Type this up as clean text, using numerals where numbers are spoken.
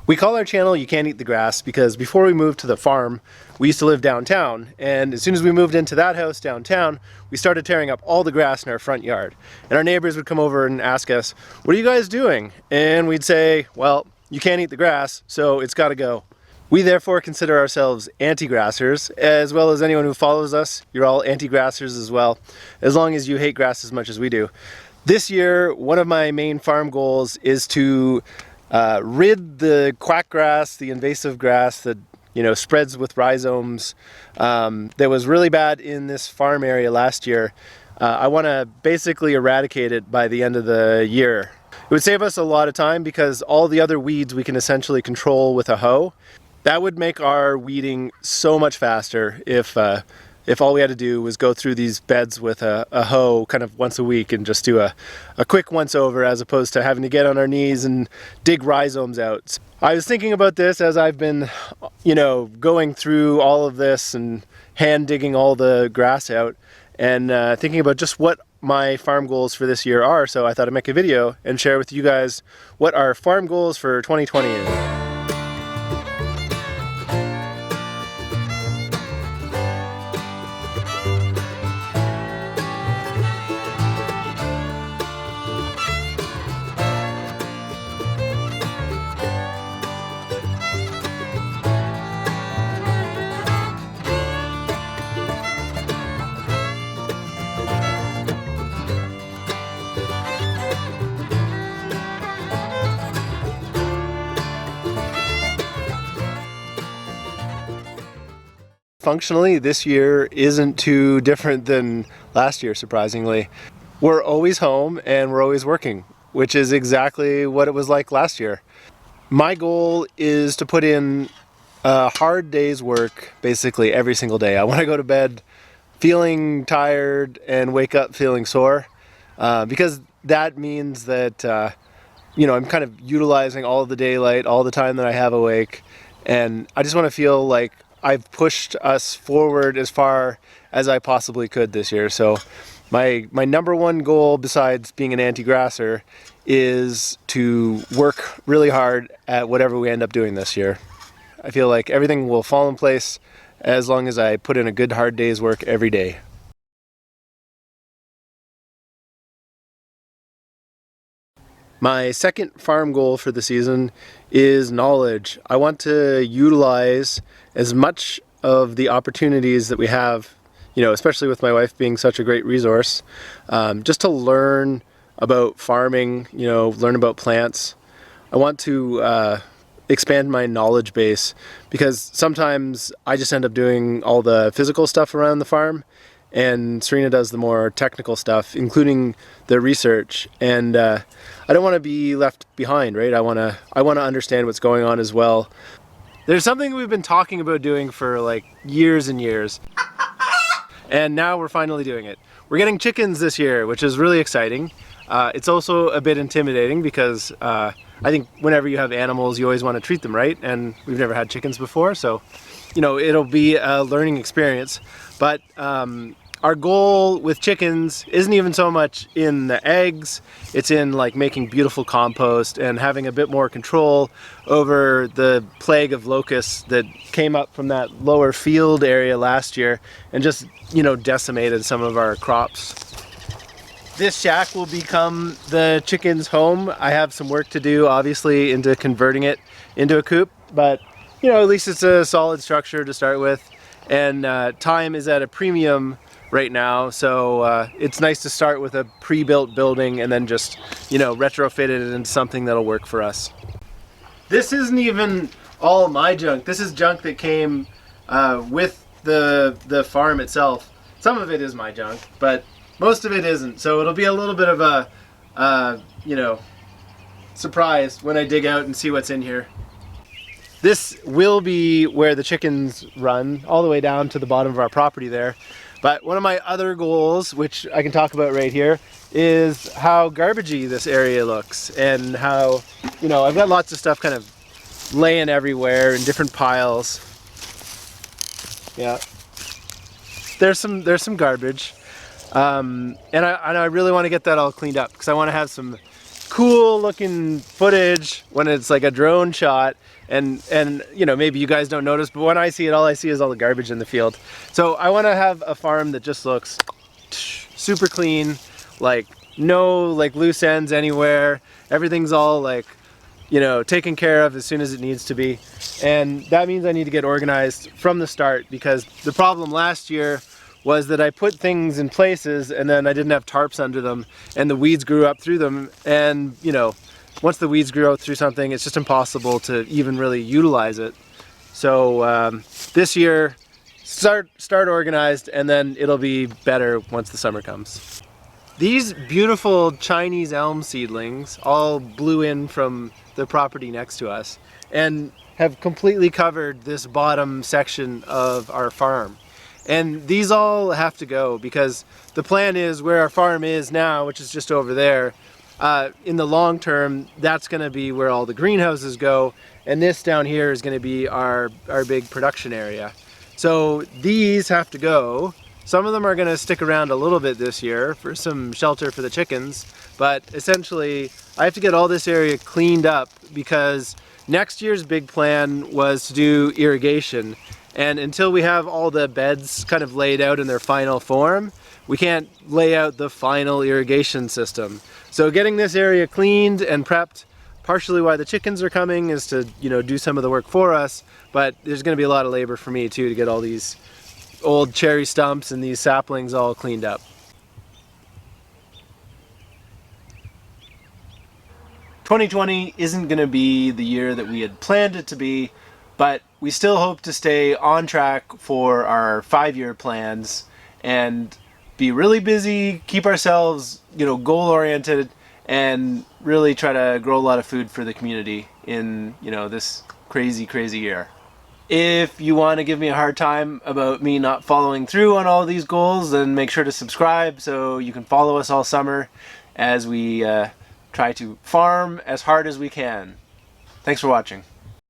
We call our channel You Can't Eat the Grass because before we moved to the farm, we used to live downtown, and as soon as we moved into that house downtown, we started tearing up all the grass in our front yard. And our neighbors would come over and ask us, "What are you guys doing?" And we'd say, "Well, you can't eat the grass, so it's gotta go." We therefore consider ourselves anti-grassers, as well as anyone who follows us. You're all anti-grassers as well, as long as you hate grass as much as we do. This year, one of my main farm goals is to rid the quack grass, the invasive grass that spreads with rhizomes, that was really bad in this farm area last year. I want to basically eradicate it by the end of the year. It would save us a lot of time because all the other weeds we can essentially control with a hoe. That would make our weeding so much faster if all we had to do was go through these beds with a hoe kind of once a week and just do a quick once over, as opposed to having to get on our knees and dig rhizomes out. I was thinking about this as I've been, going through all of this and hand digging all the grass out, and thinking about just what my farm goals for this year are. So I thought I'd make a video and share with you guys what our farm goals for 2020 is. Functionally, this year isn't too different than last year, surprisingly. We're always home and we're always working, which is exactly what it was like last year. My goal is to put in a hard day's work basically every single day. I want to go to bed feeling tired and wake up feeling sore, because that means that I'm kind of utilizing all of the daylight, all the time that I have awake, and I just want to feel like I've pushed us forward as far as I possibly could this year. So my number one goal, besides being an anti-grasser, is to work really hard at whatever we end up doing this year. I feel like everything will fall in place as long as I put in a good hard day's work every day. My second farm goal for the season is knowledge. I want to utilize as much of the opportunities that we have, especially with my wife being such a great resource, just to learn about farming, learn about plants. I want to expand my knowledge base, because sometimes I just end up doing all the physical stuff around the farm, and Serina does the more technical stuff, including the research. And I don't want to be left behind, right? I want to understand what's going on as well. There's something we've been talking about doing for like years and years, and now we're finally doing it. We're getting chickens this year, which is really exciting. It's also a bit intimidating because I think whenever you have animals, you always want to treat them right, and we've never had chickens before, so it'll be a learning experience. But our goal with chickens isn't even so much in the eggs, it's in like making beautiful compost and having a bit more control over the plague of locusts that came up from that lower field area last year and just, decimated some of our crops. This shack will become the chickens' home. I have some work to do, obviously, into converting it into a coop, but at least it's a solid structure to start with, and time is at a premium right now, so it's nice to start with a pre-built building and then just retrofit it into something that'll work for us. This isn't even all my junk. This is junk that came with the farm itself. Some of it is my junk, but most of it isn't, so it'll be a little bit of a surprise when I dig out and see what's in here. This will be where the chickens run, all the way down to the bottom of our property there. But one of my other goals, which I can talk about right here, is how garbagey this area looks, and how, I've got lots of stuff kind of laying everywhere in different piles. Yeah, there's some garbage, and I really want to get that all cleaned up, because I want to have some cool looking footage when it's like a drone shot, and you know, maybe you guys don't notice, but when I see it, all I see is all the garbage in the field. So I want to have a farm that just looks super clean, like no like loose ends anywhere. Everything's all like, you know, taken care of as soon as it needs to be. And that means I need to get organized from the start, because the problem last year was that I put things in places and then I didn't have tarps under them, and the weeds grew up through them. And you know, once the weeds grew out through something, it's just impossible to even really utilize it. So this year, start organized, and then it'll be better once the summer comes. These beautiful Chinese elm seedlings all blew in from the property next to us and have completely covered this bottom section of our farm. And these all have to go, because the plan is where our farm is now, which is just over there, in the long term, that's going to be where all the greenhouses go, and this down here is going to be our big production area. So these have to go. Some of them are going to stick around a little bit this year for some shelter for the chickens, but essentially I have to get all this area cleaned up, because next year's big plan was to do irrigation, and until we have all the beds kind of laid out in their final form, we can't lay out the final irrigation system. So getting this area cleaned and prepped, partially why the chickens are coming, is to, you know, do some of the work for us, but there's going to be a lot of labor for me too to get all these old cherry stumps and these saplings all cleaned up. 2020 isn't going to be the year that we had planned it to be, but we still hope to stay on track for our 5-year plans and be really busy, keep ourselves, you know, goal oriented, and really try to grow a lot of food for the community in, you know, this crazy year. If you want to give me a hard time about me not following through on all these goals, then make sure to subscribe so you can follow us all summer as we try to farm as hard as we can. Thanks for watching.